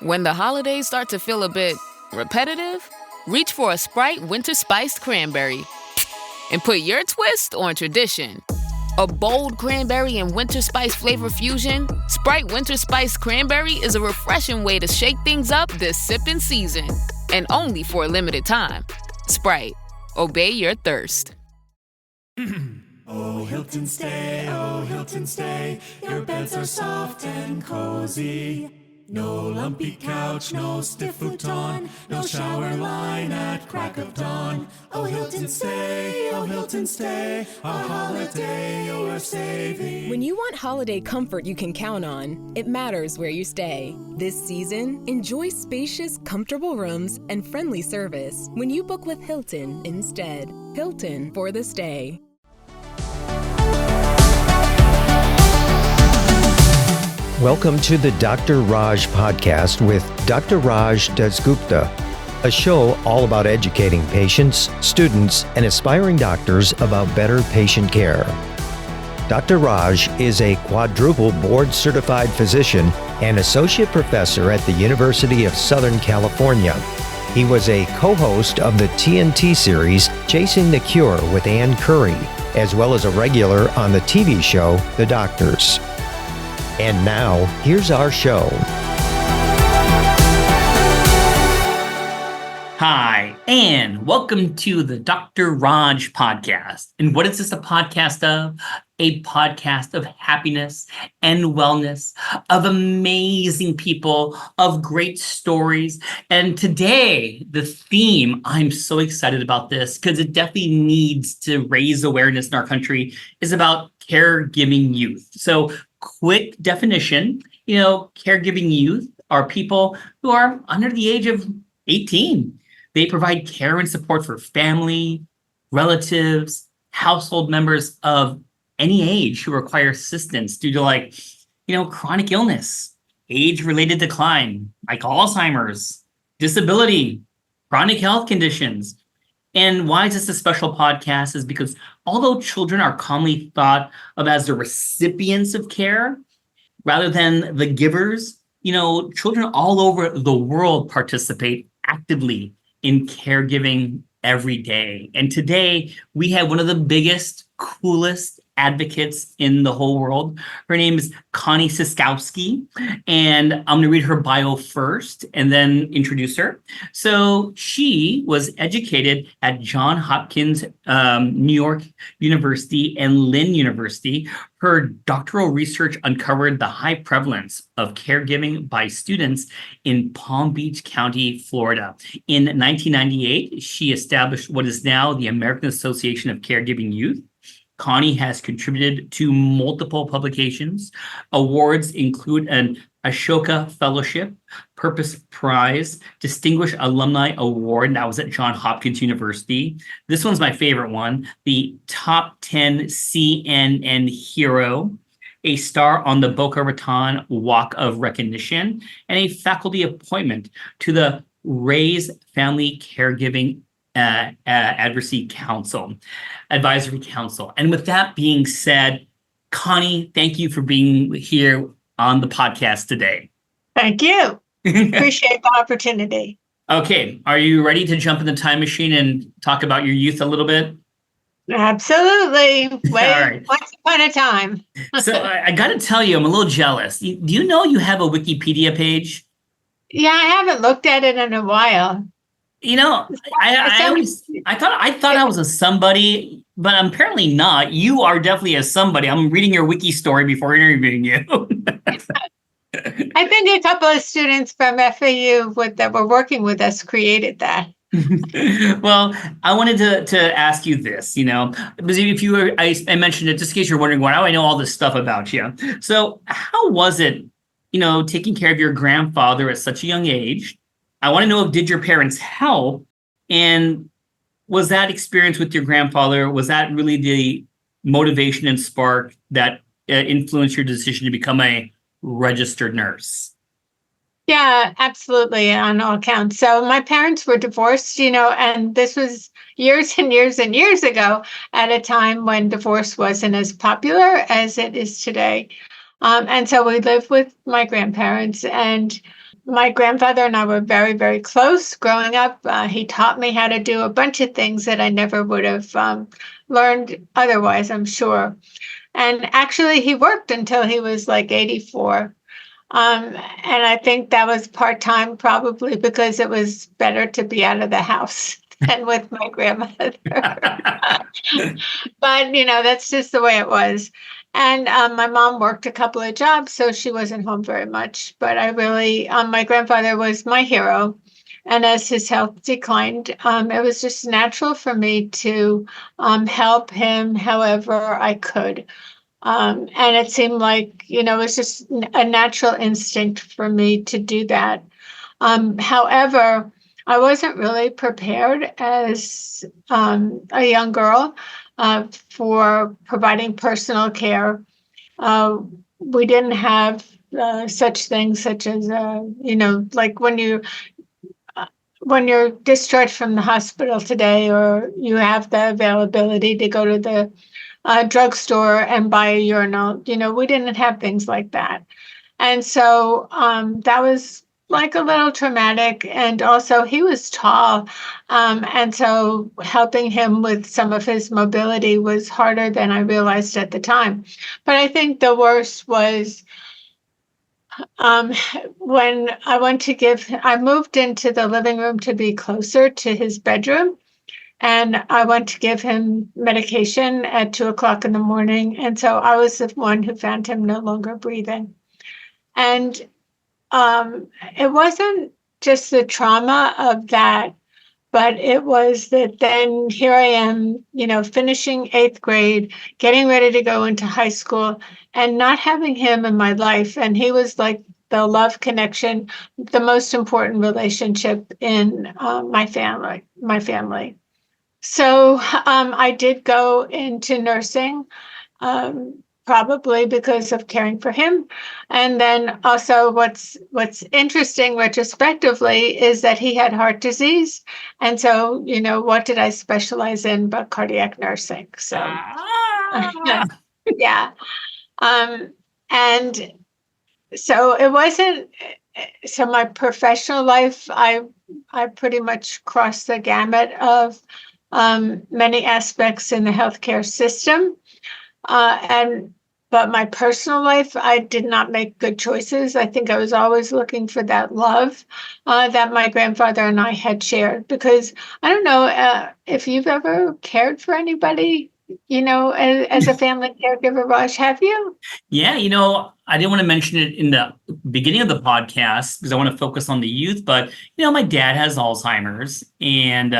When the holidays start to feel a bit repetitive, reach for a Sprite Winter Spiced Cranberry and put your twist on tradition. A bold cranberry and winter spice flavor fusion, Sprite Winter Spiced Cranberry is a refreshing way to shake things up this sipping season. And only for a limited time. Sprite, obey your thirst. Oh, Hilton stay, your beds are soft and cozy. No lumpy couch, no stiff futon, no shower line at crack of dawn. Oh, Hilton stay, a holiday you're saving. When you want holiday comfort you can count on, it matters where you stay. This season, enjoy spacious, comfortable rooms and friendly service when you book with Hilton instead. Hilton for the stay. Welcome to the Dr. Raj podcast with Dr. Raj Dasgupta, a show all about educating patients, students, and aspiring doctors about better patient care. Dr. Raj is a quadruple board-certified physician and associate professor at the University of Southern California. He was a co-host of the TNT series Chasing the Cure with Ann Curry, as well as a regular on the TV show The Doctors. And now, here's our show. Hi, and welcome to the Dr. Raj podcast. And what is this a podcast of? A podcast of happiness and wellness, of amazing people, of great stories. And today, the theme, I'm so excited about this because it definitely needs to raise awareness in our country, is about caregiving youth. So, quick definition, caregiving youth are people who are under the age of 18. They provide care and support for family, relatives, household members of any age who require assistance due to chronic illness, age-related decline, like Alzheimer's, disability, chronic health conditions. And why is this a special podcast is because although children are commonly thought of as the recipients of care rather than the givers, children all over the world participate actively in caregiving every day. And today we have one of the biggest, coolest advocates in the whole world. Her name is Connie Siskowski, and I'm going to read her bio first and then introduce her. So she was educated at Hopkins, New University, and Lynn University. Her doctoral research uncovered the high prevalence of caregiving by students in Palm Beach County, Florida. In 1998, she established what is now the American Association of Caregiving Youth. Connie has contributed to multiple publications. Awards include an Ashoka Fellowship, Purpose Prize, Distinguished Alumni Award, that was at Johns Hopkins University. This one's my favorite one, the Top 10 CNN Hero, a star on the Boca Raton Walk of Recognition, and a faculty appointment to the Raise Family Caregiving Advocacy Advisory Council. And with that being said, Connie, thank you for being here on the podcast today. Thank you. Appreciate the opportunity. Okay, are you ready to jump in the time machine and talk about your youth a little bit? Absolutely. Right. Once upon a time. So I got to tell you, I'm a little jealous. Do you know you have a Wikipedia page? Yeah, I haven't looked at it in a while. I thought I was a somebody, but I'm apparently not. You are definitely a somebody. I'm reading your wiki story before interviewing you. I think a couple of students from FAU that were working with us created that. Well, I wanted to ask you this, because if you were, I mentioned it just in case you're wondering, why do I know all this stuff about you? So how was it, taking care of your grandfather at such a young age? I want to know, did your parents help? And was that experience with your grandfather, was that really the motivation and spark that influenced your decision to become a registered nurse? Yeah, absolutely, on all counts. So my parents were divorced, and this was years and years and years ago at a time when divorce wasn't as popular as it is today. And so we lived with my grandparents, and My grandfather and I were very, very close growing up. He taught me how to do a bunch of things that I never would have learned otherwise, I'm sure. And actually, he worked until he was like 84. And I think that was part-time, probably because it was better to be out of the house than with my grandmother. But, that's just the way it was. And my mom worked a couple of jobs, so she wasn't home very much. But I really, my grandfather was my hero. And as his health declined, it was just natural for me to help him however I could. And it seemed like, it was just a natural instinct for me to do that. However, I wasn't really prepared as a young girl for providing personal care. We didn't have such things such as, like when you're discharged from the hospital today, or you have the availability to go to the drugstore and buy a urinal. We didn't have things like that. And so that was like a little traumatic. And also, he was tall. And so helping him with some of his mobility was harder than I realized at the time. But I think the worst was when I moved into the living room to be closer to his bedroom. And I went to give him medication at 2:00 in the morning. And so I was the one who found him no longer breathing. And it wasn't just the trauma of that, but it was that then here I am, finishing 8th grade, getting ready to go into high school, and not having him in my life. And he was like the love connection, the most important relationship in my family. So I did go into nursing, probably because of caring for him. And then also what's interesting retrospectively is that he had heart disease. And so, what did I specialize in but cardiac nursing? So, yeah. And so it wasn't, so my professional life, I pretty much crossed the gamut of many aspects in the healthcare system. But my personal life, I did not make good choices. I think I was always looking for that love that my grandfather and I had shared, because I don't know if you've ever cared for anybody, as a family caregiver, Raj, have you? Yeah, I didn't want to mention it in the beginning of the podcast because I want to focus on the youth, but, my dad has Alzheimer's, and,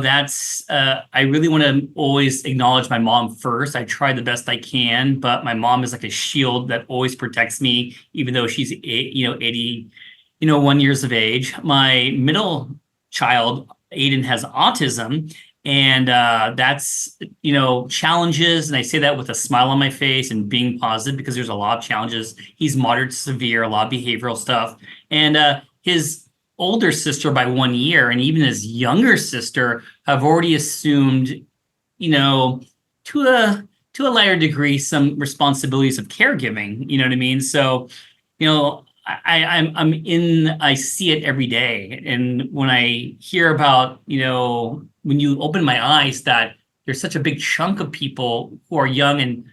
that's, I really want to always acknowledge my mom first. I try the best I can, but my mom is like a shield that always protects me, even though she's, 81 years of age. My middle child, Aiden, has autism. And that's, challenges. And I say that with a smile on my face and being positive, because there's a lot of challenges. He's moderate to severe, a lot of behavioral stuff. And his older sister by 1 year, and even his younger sister, have already assumed, to a lighter degree, some responsibilities of caregiving. You know what I mean? So, I see it every day. And when I hear about, when you open my eyes that there's such a big chunk of people who are young and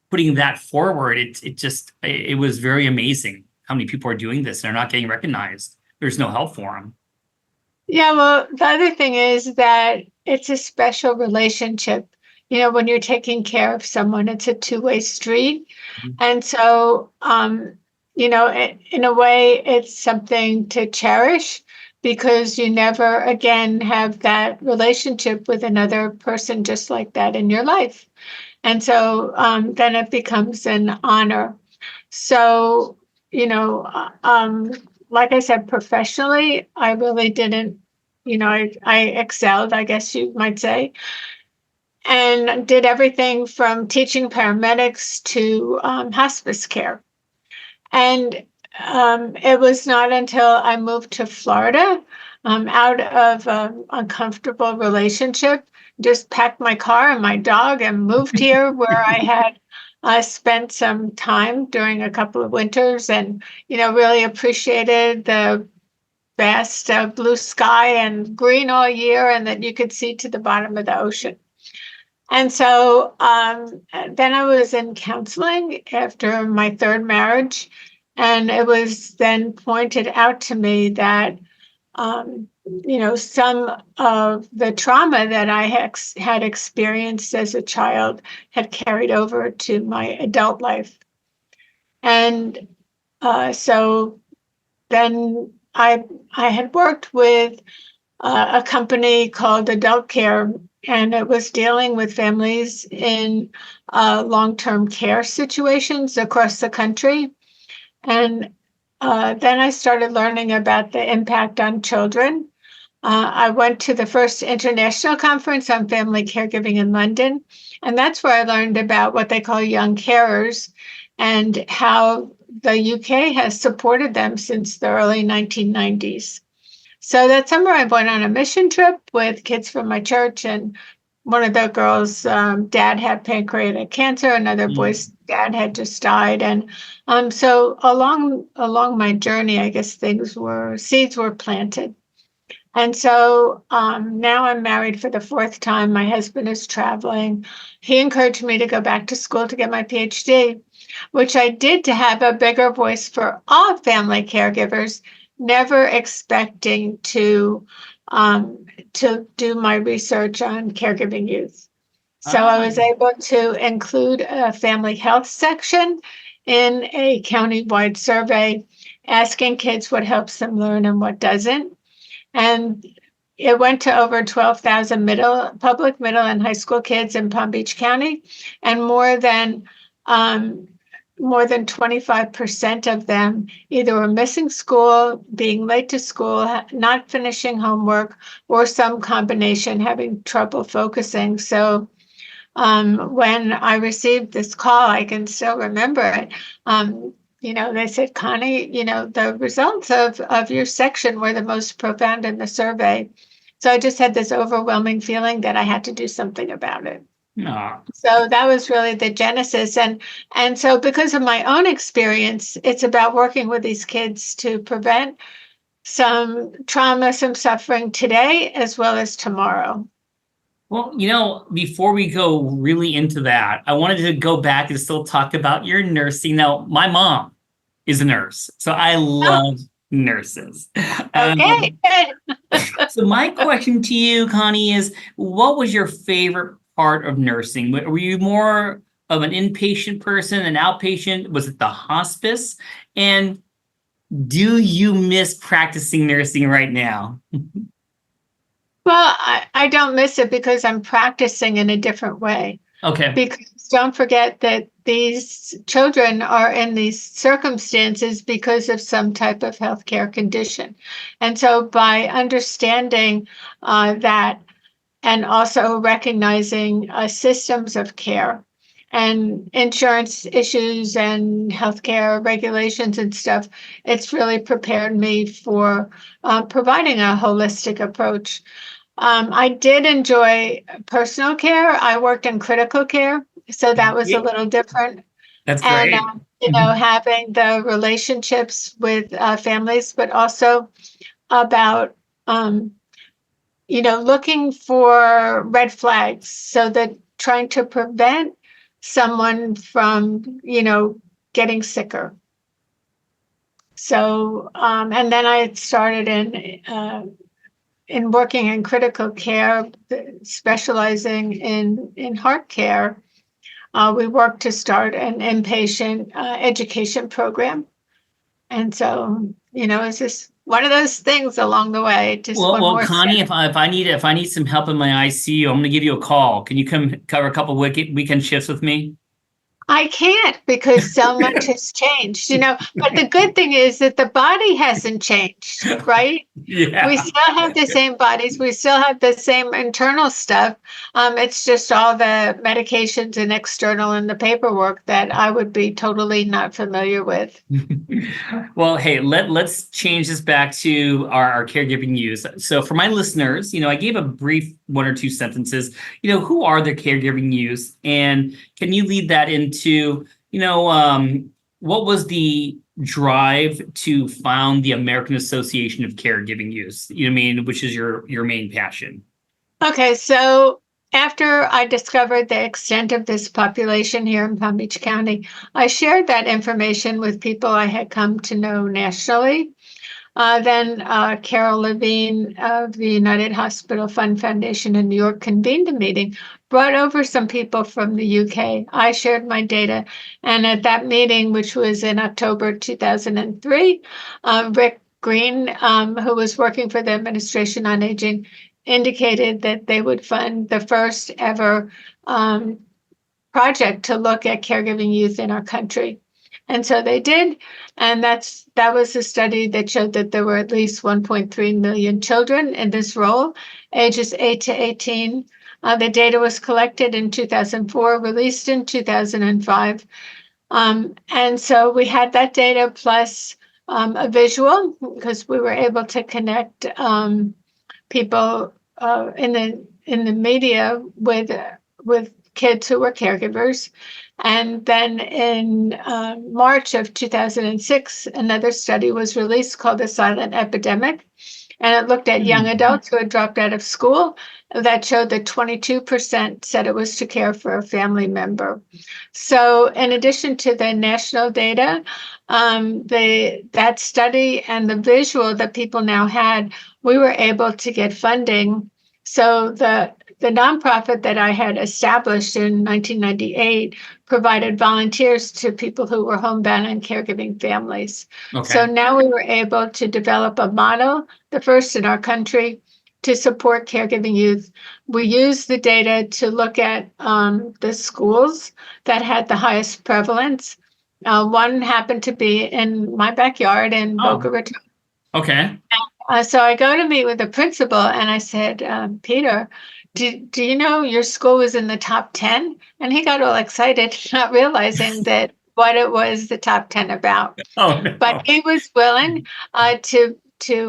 putting that forward, it was very amazing how many people are doing this and they're not getting recognized. There's no help for them. Yeah, well, the other thing is that it's a special relationship. When you're taking care of someone, it's a two-way street. Mm-hmm. And so, in a way, it's something to cherish, because you never again have that relationship with another person just like that in your life. And so then it becomes an honor. So, like I said, professionally, I really didn't, I excelled, I guess you might say, and did everything from teaching paramedics to hospice care. And it was not until I moved to Florida, out of an uncomfortable relationship, just packed my car and my dog and moved here, where I had I spent some time during a couple of winters and, really appreciated the vast blue sky and green all year, and that you could see to the bottom of the ocean. And so then I was in counseling after my third marriage, and it was then pointed out to me that, some of the trauma that I had experienced as a child had carried over to my adult life. And so then I had worked with a company called Adult Care, and it was dealing with families in long-term care situations across the country. And then I started learning about the impact on children. I went to the first international conference on family caregiving in London, and that's where I learned about what they call young carers and how the UK has supported them since the early 1990s. So that summer, I went on a mission trip with kids from my church, and one of the girls' dad had pancreatic cancer. Another boy's dad had just died, and so along my journey, I guess seeds were planted. And so now I'm married for the fourth time. My husband is traveling. He encouraged me to go back to school to get my PhD, which I did to have a bigger voice for all family caregivers, never expecting to do my research on caregiving youth. So I was able to include a family health section in a county-wide survey, asking kids what helps them learn and what doesn't. And it went to over 12,000 public middle and high school kids in Palm Beach County, and more than 25% of them either were missing school, being late to school, not finishing homework, or some combination, having trouble focusing. So when I received this call, I can still remember it. They said, Connie, the results of your section were the most profound in the survey. So I just had this overwhelming feeling that I had to do something about it. No. So that was really the genesis. And so because of my own experience, it's about working with these kids to prevent some trauma, some suffering today, as well as tomorrow. Well, before we go really into that, I wanted to go back and still talk about your nursing. Now, my mom is a nurse, so I love nurses. Okay. So my question to you, Connie, is what was your favorite part of nursing? Were you more of an inpatient person, an outpatient? Was it the hospice? And do you miss practicing nursing right now? Well, I don't miss it because I'm practicing in a different way. Okay. Because don't forget that these children are in these circumstances because of some type of healthcare condition. And so by understanding that, and also recognizing systems of care and insurance issues and healthcare regulations and stuff, it's really prepared me for providing a holistic approach. I did enjoy personal care. I worked in critical care, so that was a little different. That's great. And, having the relationships with families, but also about, looking for red flags, so that trying to prevent someone from, getting sicker. So, and then I started in working in critical care, specializing in heart care. We worked to start an inpatient education program. And so, it's just one of those things along the way. Just well, Connie, if I need some help in my ICU, I'm going to give you a call. Can you come cover a couple weekend shifts with me? I can't, because so much has changed, but the good thing is that the body hasn't changed, right? Yeah. We still have the same bodies. We still have the same internal stuff. It's just all the medications and external and the paperwork that I would be totally not familiar with. Well, hey, let's change this back to our caregiving use. So for my listeners, I gave a brief one or two sentences. Who are the caregiving use, and can you lead that into into, what was the drive to found the American Association of Caregiving Youth? Which is your main passion? Okay, so after I discovered the extent of this population here in Palm Beach County, I shared that information with people I had come to know nationally. Then Carol Levine of the United Hospital Fund Foundation in New York convened a meeting, brought over some people from the UK. I shared my data. And at that meeting, which was in October 2003, Rick Green, who was working for the Administration on Aging, indicated that they would fund the first ever project to look at caregiving youth in our country. And so they did, and that was a study that showed that there were at least 1.3 million children in this role, ages 8 to 18. The data was collected in 2004, released in 2005. And so we had that data plus a visual, because we were able to connect people in the media with kids who were caregivers. And then in March of 2006, another study was released called The Silent Epidemic. And it looked at young adults who had dropped out of school. That showed that 22% said it was to care for a family member. So in addition to the national data, that study and the visual that people now had, we were able to get funding. So the nonprofit that I had established in 1998 provided volunteers to people who were homebound and caregiving families. Okay. So now we were able to develop a model, the first in our country, to support caregiving youth. We used the data to look at the schools that had the highest prevalence. One happened to be in my backyard in Boca Raton. Okay. So I go to meet with the principal and I said, Peter, do you know your school was in the top 10? And he got all excited, not realizing that what it was the top 10 about. Oh, no. But he was willing to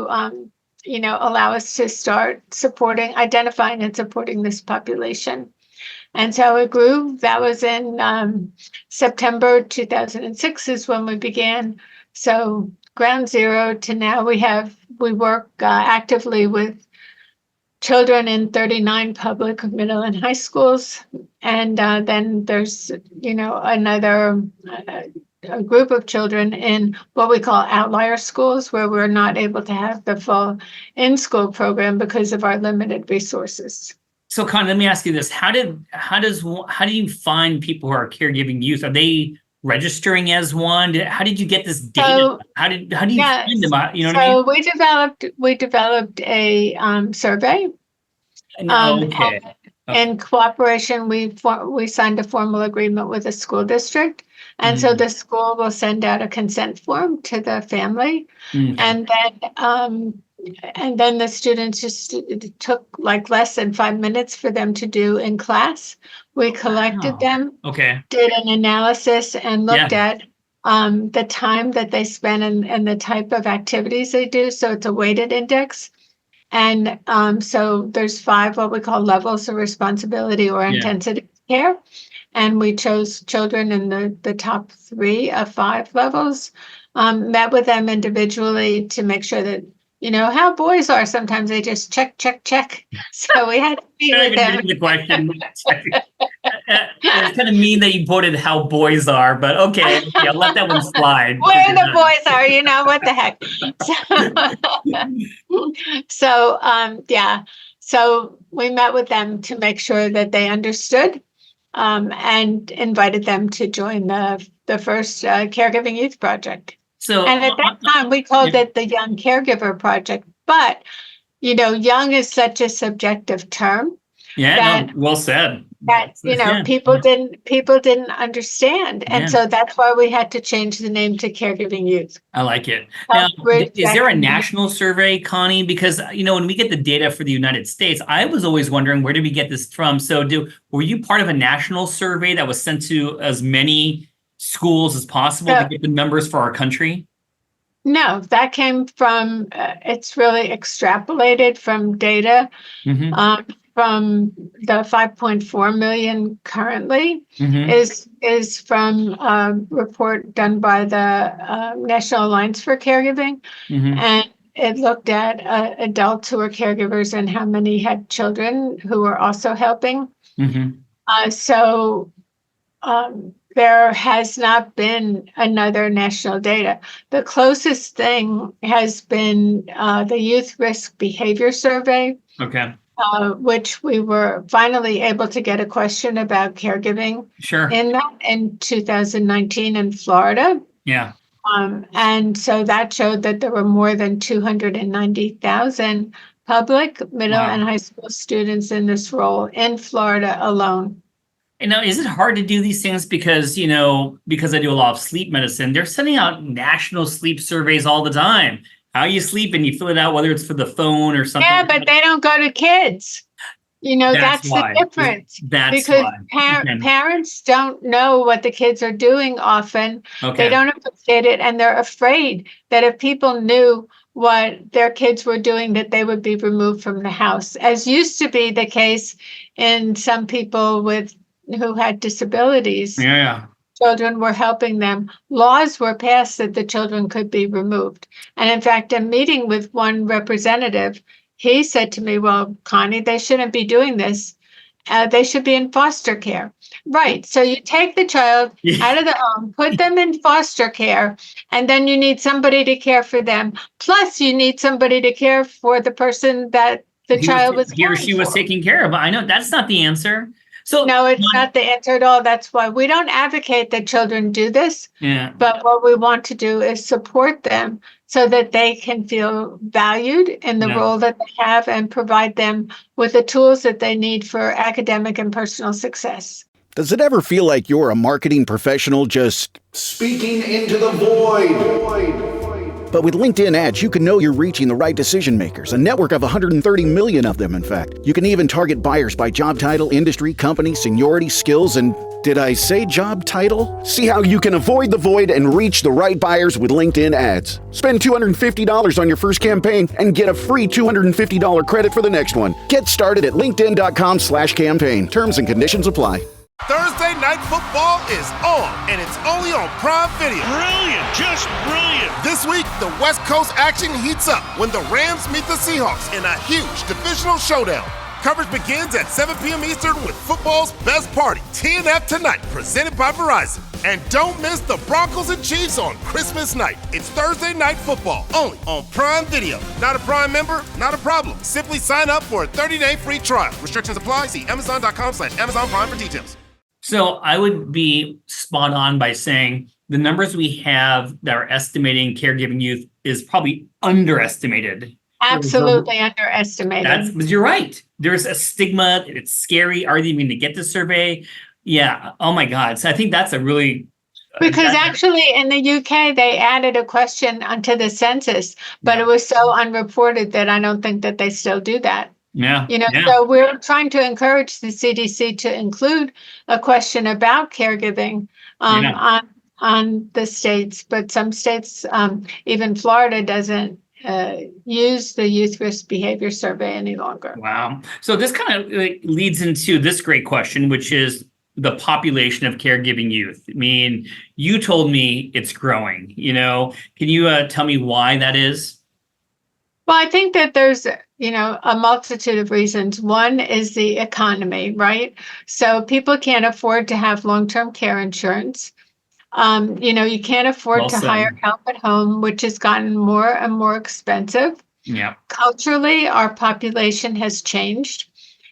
allow us to start identifying and supporting this population. And so it grew. That was in September 2006 is when we began. So ground zero to now we work actively with children in 39 public middle and high schools. And then there's, another a group of children in what we call outlier schools, where we're not able to have the full in-school program because of our limited resources. So, Connie, let me ask you this: how do you find people who are caregiving youth? Are they registering as one? How did you get this data? So, how do you find them out? What I mean? We developed a survey. Okay. In cooperation, we signed a formal agreement with a school district, and so the school will send out a consent form to the family, and then the students it took like less than 5 minutes for them to do in class. We collected them, did an analysis, and looked at the time that they spend and the type of activities they do. So it's a weighted index. And so there's 5 what we call levels of responsibility or intensity of care. And we chose children in the top 3 of 5 levels, met with them individually to make sure that, how boys are. Sometimes they just check. So we had to meet with them. The question. It's kind of mean that you quoted how boys are, but okay, I'll let that one slide. Where the boys are, what the heck. So we met with them to make sure that they understood, and invited them to join the first Caregiving Youth Project. And at that time, we called it the Young Caregiver Project. But, young is such a subjective term. Yeah, well said. That, people didn't understand. And so that's why we had to change the name to Caregiving Youth. I like it. Now, is there a national survey, Connie? Because, when we get the data for the United States, I was always wondering, where did we get this from? So were you part of a national survey that was sent to as many schools as possible to get the numbers for our country? No, that came from, it's really extrapolated from data from the 5.4 million currently is from a report done by the National Alliance for Caregiving. And it looked at adults who were caregivers and how many had children who were also helping. So there has not been another national data. The closest thing has been the Youth Risk Behavior Survey, which we were finally able to get a question about caregiving in that in 2019 in Florida. And so that showed that there were more than 290,000 public, middle, and high school students in this role in Florida alone. And now, is it hard to do these things because, because I do a lot of sleep medicine, they're sending out national sleep surveys all the time. How you sleep, and you fill it out, whether it's for the phone or something. Yeah, but they don't go to kids. That's the difference. Because parents don't know what the kids are doing often. They don't appreciate it, and they're afraid that if people knew what their kids were doing, that they would be removed from the house, as used to be the case in some people who had disabilities. Children were helping them. Laws were passed that the children could be removed. And in fact, a meeting with one representative, he said to me, well, Connie, they shouldn't be doing this. They should be in foster care. Right. So you take the child out of the home, put them in foster care, and then you need somebody to care for them. Plus, you need somebody to care for the person that the child was he or she was taking care of. I know that's not the answer. So no, it's not the answer at all. That's why we don't advocate that children do this. But what we want to do is support them so that they can feel valued in the role that they have and provide them with the tools that they need for academic and personal success. Does it ever feel like you're a marketing professional just speaking into the void? But with LinkedIn ads, you can know you're reaching the right decision makers, a network of 130 million of them, in fact. You can even target buyers by job title, industry, company, seniority, skills, and did I say job title? See how you can avoid the void and reach the right buyers with LinkedIn ads. Spend $250 on your first campaign and get a free $250 credit for the next one. Get started at linkedin.com/campaign. Terms and conditions apply. Thursday Night Football is on, and it's only on Prime Video. Brilliant, just brilliant. This week, the West Coast action heats up when the Rams meet the Seahawks in a huge divisional showdown. Coverage begins at 7 p.m. Eastern with football's best party, TNF Tonight, presented by Verizon. And don't miss the Broncos and Chiefs on Christmas night. It's Thursday Night Football, only on Prime Video. Not a Prime member? Not a problem. Simply sign up for a 30-day free trial. Restrictions apply. See Amazon.com/Amazon Prime for details. So I would be spot on by saying the numbers we have that are estimating caregiving youth is probably underestimated. Absolutely underestimated. But you're right. There's a stigma. It's scary. Are they even to get the survey? Yeah. Oh my God. So I think that's a really because actually in the UK they added a question onto the census, but it was so unreported that I don't think that they still do that. So we're trying to encourage the CDC to include a question about caregiving on the states, but some states, even Florida, doesn't use the Youth Risk Behavior Survey any longer. Wow. So this kind of leads into this great question, which is the population of caregiving youth. I mean, you told me it's growing. Can you tell me why that is? Well, I think that there's, a multitude of reasons. One is the economy, right? So people can't afford to have long-term care insurance. You can't afford to hire help at home, which has gotten more and more expensive. Yeah. Culturally, our population has changed.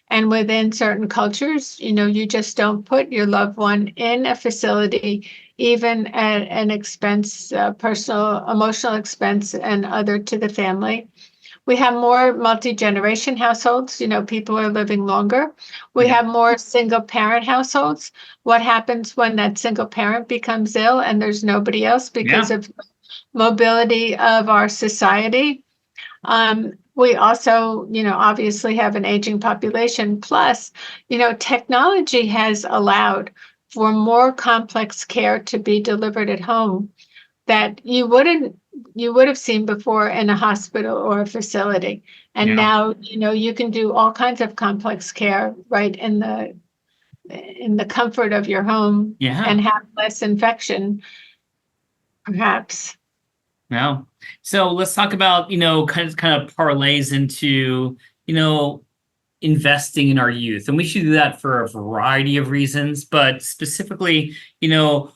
And within certain cultures, you just don't put your loved one in a facility, even at an expense, personal, emotional expense, and other to the family. We have more multi-generation households. People are living longer. We have more single-parent households. What happens when that single parent becomes ill and there's nobody else because of mobility of our society? We also, obviously have an aging population. Plus, technology has allowed for more complex care to be delivered at home that you wouldn't you would have seen before in a hospital or a facility. And now, you can do all kinds of complex care right in the comfort of your home and have less infection, perhaps. Yeah. So let's talk about, kind of parlays into, investing in our youth. And we should do that for a variety of reasons, but specifically,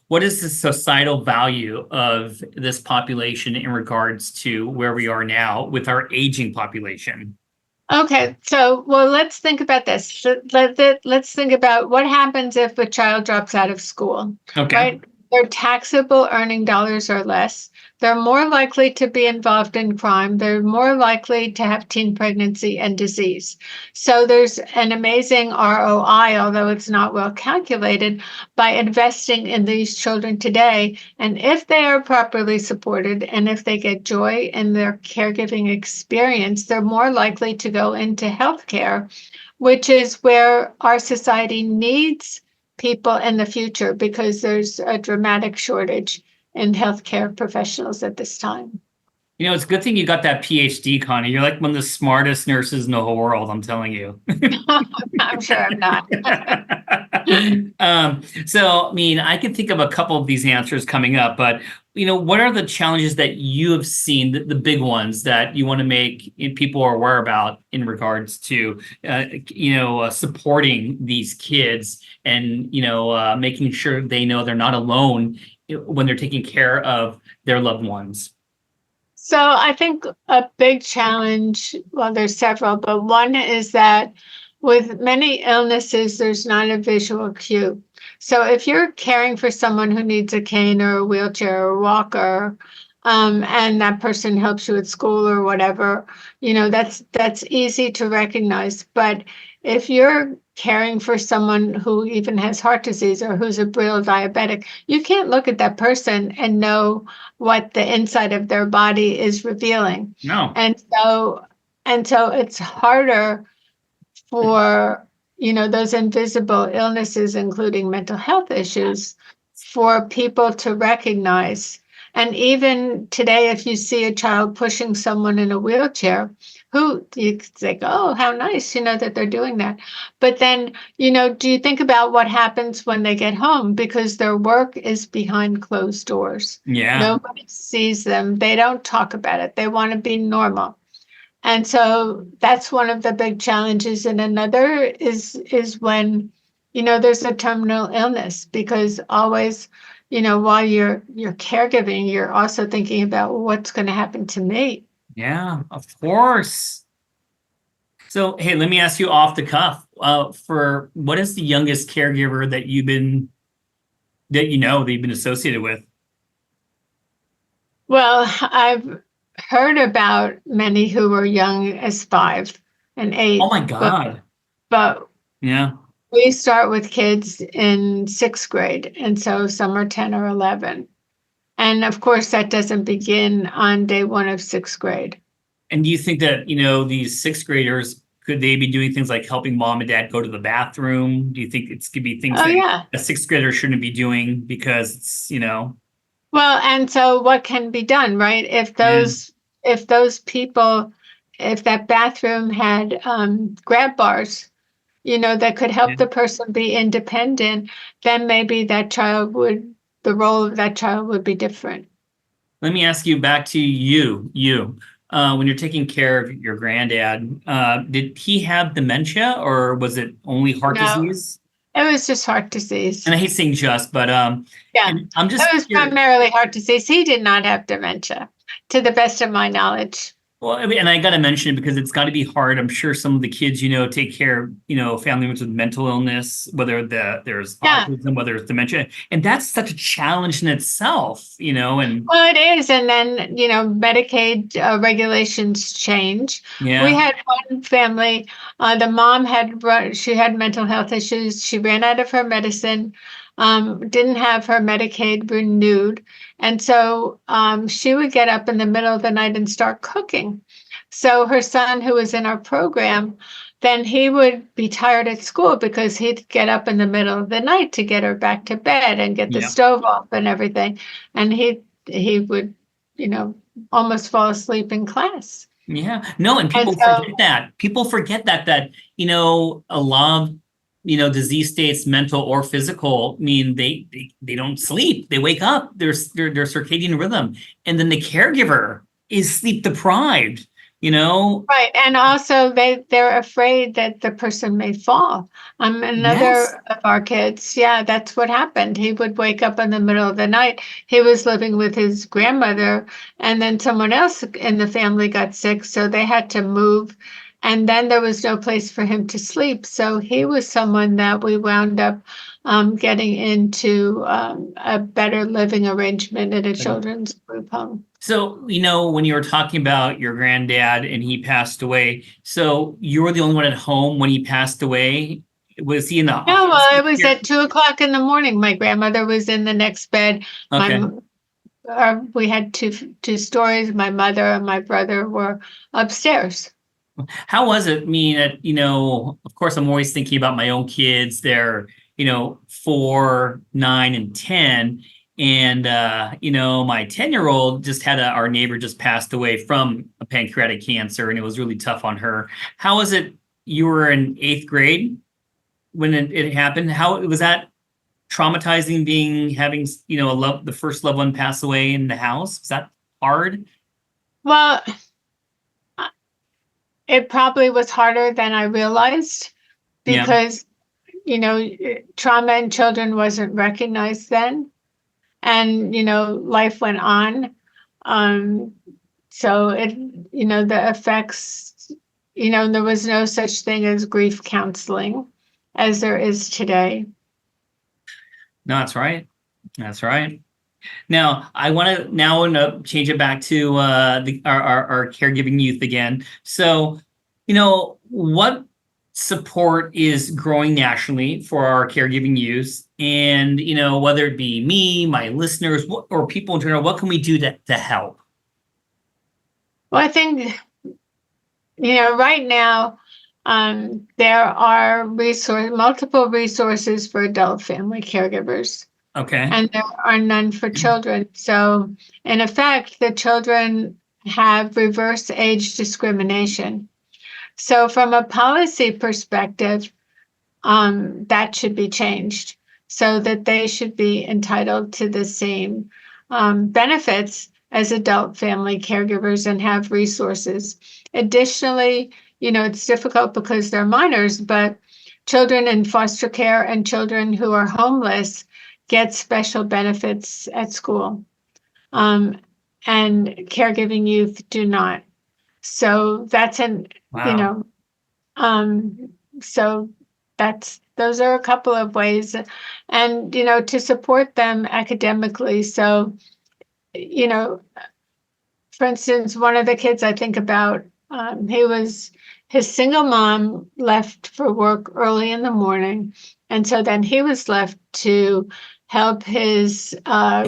what is the societal value of this population in regards to where we are now with our aging population? Okay, so let's think about this. Let's think about what happens if a child drops out of school. Okay. Right? Their taxable earning dollars are less. They're more likely to be involved in crime. They're more likely to have teen pregnancy and disease. So there's an amazing ROI, although it's not well calculated, by investing in these children today. And if they are properly supported and if they get joy in their caregiving experience, they're more likely to go into healthcare, which is where our society needs people in the future, because there's a dramatic shortage in healthcare professionals at this time. It's a good thing you got that PhD, Connie. You're like one of the smartest nurses in the whole world, I'm telling you. I'm sure I'm not. So, I can think of a couple of these answers coming up, but, what are the challenges that you have seen, the big ones that you want to make people are aware about in regards to, supporting these kids and, making sure they know they're not alone when they're taking care of their loved ones? So I think a big challenge, well, there's several, but one is that with many illnesses, there's not a visual cue. So if you're caring for someone who needs a cane or a wheelchair or a walker, and that person helps you at school or whatever, that's easy to recognize. But if you're caring for someone who even has heart disease or who's a brittle diabetic, you can't look at that person and know what the inside of their body is revealing. No. And so it's harder for, those invisible illnesses, including mental health issues, for people to recognize. And even today, if you see a child pushing someone in a wheelchair, who you think, oh, how nice, that they're doing that. But then, do you think about what happens when they get home? Because their work is behind closed doors. Yeah. Nobody sees them. They don't talk about it. They want to be normal. And so that's one of the big challenges. And another is when, there's a terminal illness, because always, while you're caregiving, you're also thinking about what's going to happen to me. Yeah, of course. So, hey, let me ask you off the cuff, for what is the youngest caregiver that you've been associated with? Well, I've heard about many who were young as 5 and 8. Oh my God. But yeah. We start with kids in 6th grade, and so some are 10 or 11. And of course, that doesn't begin on day 1 of 6th grade. And do you think that, these 6th graders, could they be doing things like helping mom and dad go to the bathroom? Do you think it could be things that a 6th grader shouldn't be doing because it's, Well, and so what can be done, right? If those people, if that bathroom had grab bars, that could help the person be independent, then maybe the role of that child would be different. Let me ask you back to you. When you're taking care of your granddad, did he have dementia, or was it only heart disease? It was just heart disease. And I hate saying just, but I'm just. It was primarily heart disease. He did not have dementia, to the best of my knowledge. Well, and I got to mention it because it's got to be hard. I'm sure some of the kids, take care of, family members with mental illness, whether there's autism, whether it's dementia. And that's such a challenge in itself, and. Well, it is. And then, Medicaid regulations change. Yeah. We had one family, the mom she had mental health issues. She ran out of her medicine, didn't have her Medicaid renewed. And so she would get up in the middle of the night and start cooking. So her son, who was in our program, then he would be tired at school because he'd get up in the middle of the night to get her back to bed and get the stove off and everything. And he would, almost fall asleep in class. Yeah. No, and people And so- forget that. People forget that a lot of disease states, mental or physical, mean they don't sleep. They wake up. Their circadian rhythm, and then the caregiver is sleep deprived. Right. And also they're afraid that the person may fall. Another Yes. of our kids, that's what happened. He would wake up in the middle of the night. He was living with his grandmother, and then someone else in the family got sick, so they had to move. And then there was no place for him to sleep. So he was someone that we wound up getting into a better living arrangement at a children's group home. So, when you were talking about your granddad and he passed away, so you were the only one at home when he passed away? Was he in the No, well, it was at 2:00 in the morning. My grandmother was in the next bed. Okay. We had two stories. My mother and my brother were upstairs. How was it? I mean, of course, I'm always thinking about my own kids. They're, 4, 9, and 10. And, my 10-year-old just had our neighbor just passed away from a pancreatic cancer, and it was really tough on her. How was it? You were in 8th grade when it happened. How was that traumatizing having, the first loved one pass away in the house? Was that hard? Well, it probably was harder than I realized because, trauma in children wasn't recognized then. And, life went on. So the effects, there was no such thing as grief counseling as there is today. No, that's right. That's right. Now, I want to change it back to our caregiving youth again. So, what support is growing nationally for our caregiving youth? And, whether it be me, my listeners, or people in general, what can we do to help? Well, I think, right now, there are multiple resources for adult family caregivers. Okay. And there are none for children. So, in effect, the children have reverse age discrimination. So, from a policy perspective, that should be changed so that they should be entitled to the same benefits as adult family caregivers and have resources. Additionally, it's difficult because they're minors, but children in foster care and children who are homeless get special benefits at school. And caregiving youth do not. So that's Wow. So those are a couple of ways, and to support them academically. So for instance, one of the kids I think about, his single mom left for work early in the morning, and so then he was left to help his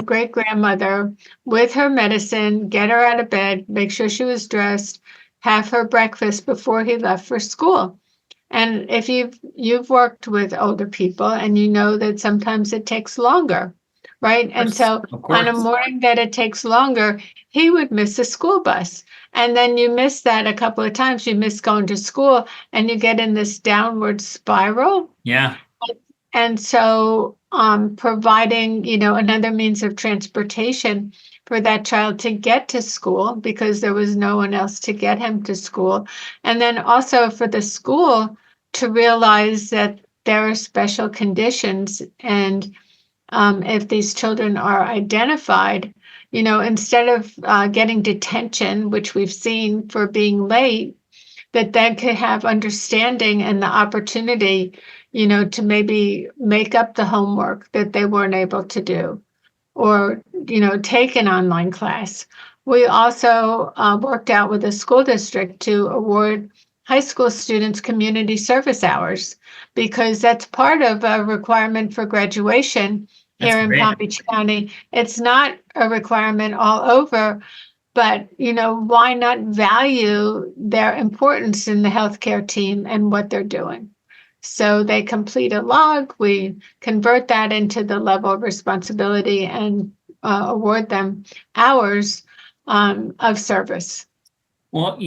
great grandmother with her medicine, get her out of bed, make sure she was dressed, have her breakfast before he left for school. And if you've worked with older people, and you know that sometimes it takes longer, right? And so on a morning that it takes longer, he would miss a school bus. And then you miss that a couple of times. You miss going to school, and you get in this downward spiral. Yeah. And so providing, another means of transportation for that child to get to school, because there was no one else to get him to school. And then also for the school to realize that there are special conditions. And if these children are identified, instead of getting detention, which we've seen for being late, that they could have understanding and the opportunity, to maybe make up the homework that they weren't able to do, or, take an online class. We also worked out with the school district to award high school students community service hours, because that's part of a requirement for graduation here in Palm Beach County. It's not a requirement all over, but, why not value their importance in the healthcare team and what they're doing? So they complete a log, we convert that into the level of responsibility and award them hours. of service. Well,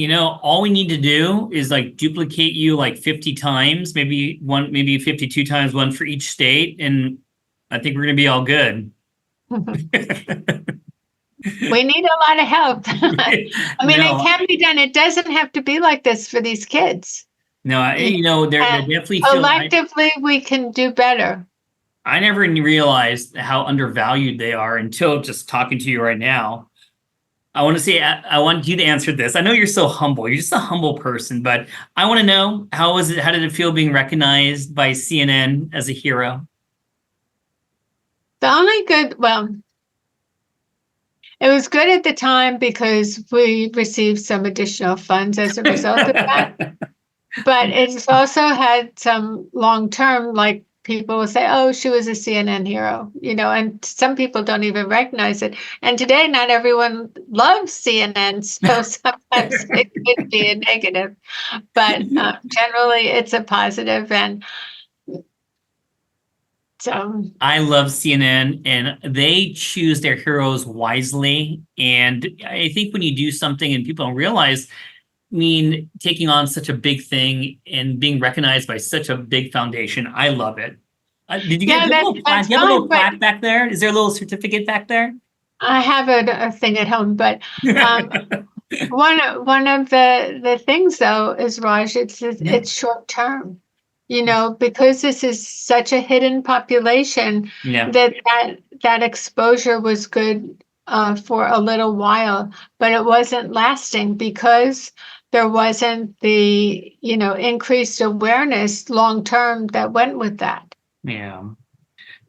all we need to do is like duplicate you like 50 times, maybe 52 times, one for each state. And I think we're going to be all good. We need a lot of help. I mean, No. it can be done. It doesn't have to be like this for these kids. No, they're definitely collectively we can do better. I never realized how undervalued they are until just talking to you right now. I want you to answer this. I know you're so humble. You're just a humble person, but I want to know, how did it feel being recognized by CNN as a hero? The only good, it was good at the time because we received some additional funds as a result of that. But it's also had some long-term, like people will say, oh, she was a CNN hero, and some people don't even recognize it. And today, not everyone loves CNN, so sometimes it could be a negative. But generally, it's a positive. And so I love CNN, and they choose their heroes wisely. And I think when you do something and people don't realize, taking on such a big thing and being recognized by such a big foundation, I love it. Did you get a little plaque back there? Is there a little certificate back there? I have a thing at home, but one of the things though is, Raj, it's short term. Because this is such a hidden population, that exposure was good for a little while, but it wasn't lasting because there wasn't the, increased awareness long term that went with that. Yeah.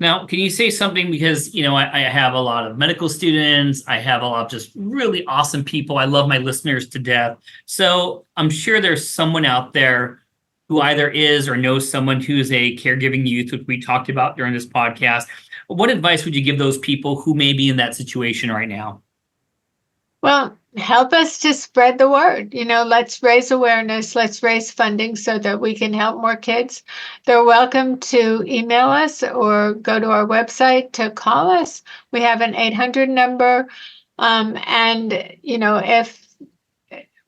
Now, can you say something? Because, I have a lot of medical students. I have a lot of just really awesome people. I love my listeners to death. So I'm sure there's someone out there who either is or knows someone who's a caregiving youth, which we talked about during this podcast. What advice would you give those people who may be in that situation right now? Well, help us to spread the word. Let's raise awareness. Let's raise funding so that we can help more kids. They're welcome to email us or go to our website to call us. We have an 800 number. And, if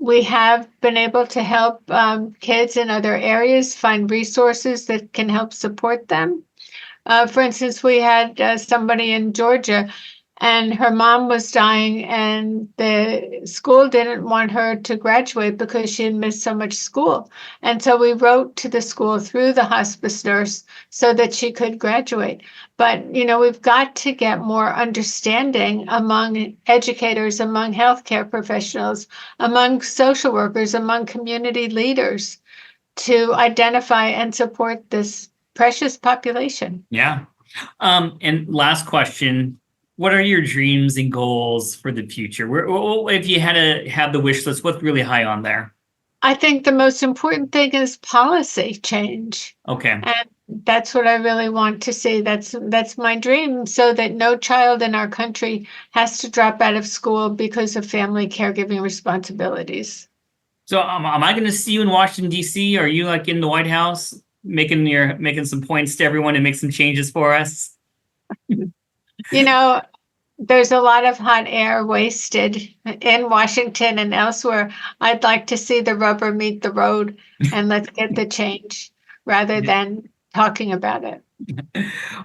we have been able to help kids in other areas find resources that can help support them. For instance, we had somebody in Georgia, and her mom was dying, and the school didn't want her to graduate because she had missed so much school. And so we wrote to the school through the hospice nurse so that she could graduate. But, we've got to get more understanding among educators, among healthcare professionals, among social workers, among community leaders to identify and support this precious population. Yeah. And last question. What are your dreams and goals for the future? If you had to have the wish list, what's really high on there? I think the most important thing is policy change. Okay. And that's what I really want to see. That's my dream, so that no child in our country has to drop out of school because of family caregiving responsibilities. So am I going to see you in Washington, D.C.? Are you like in the White House making some points to everyone and make some changes for us? There's a lot of hot air wasted in Washington and elsewhere. I'd like to see the rubber meet the road, and let's get the change rather than talking about it.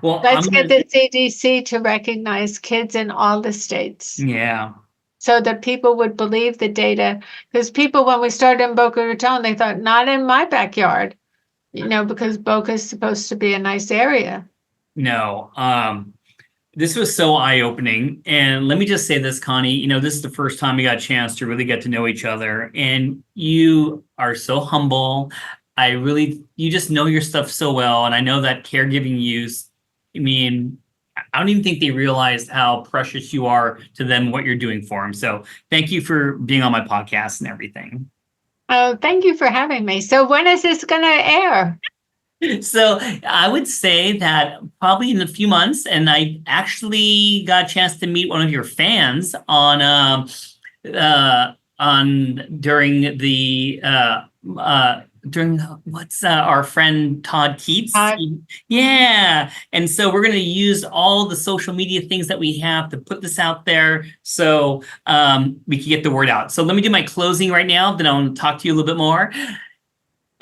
Well, let's get the CDC to recognize kids in all the states. Yeah. So that people would believe the data. Because people, when we started in Boca Raton, they thought, not in my backyard, because Boca is supposed to be a nice area. No. This was so eye-opening. And let me just say this, Connie, this is the first time we got a chance to really get to know each other. And you are so humble. You just know your stuff so well. And I know that caregiving youth, I don't even think they realize how precious you are to them, what you're doing for them. So thank you for being on my podcast and everything. Oh, thank you for having me. So when is this going to air? So I would say that probably in a few months, and I actually got a chance to meet one of your fans during the during what's our friend Todd Keats? Yeah. And so we're going to use all the social media things that we have to put this out there so we can get the word out. So let me do my closing right now. Then I want to talk to you a little bit more.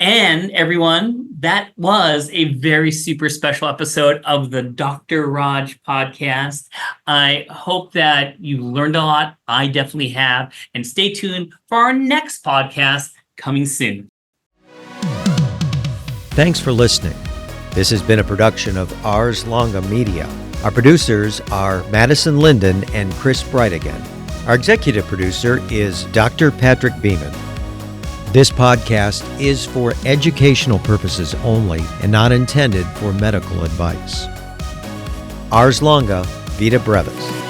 And everyone, that was a very super special episode of the Dr. Raj podcast. I hope that you learned a lot. I definitely have. And stay tuned for our next podcast coming soon. Thanks for listening. This has been a production of Ars Longa Media. Our producers are Madison Linden and Chris Brightigan. Our executive producer is Dr. Patrick Beeman. This podcast is for educational purposes only and not intended for medical advice. Ars Longa, Vita Brevis.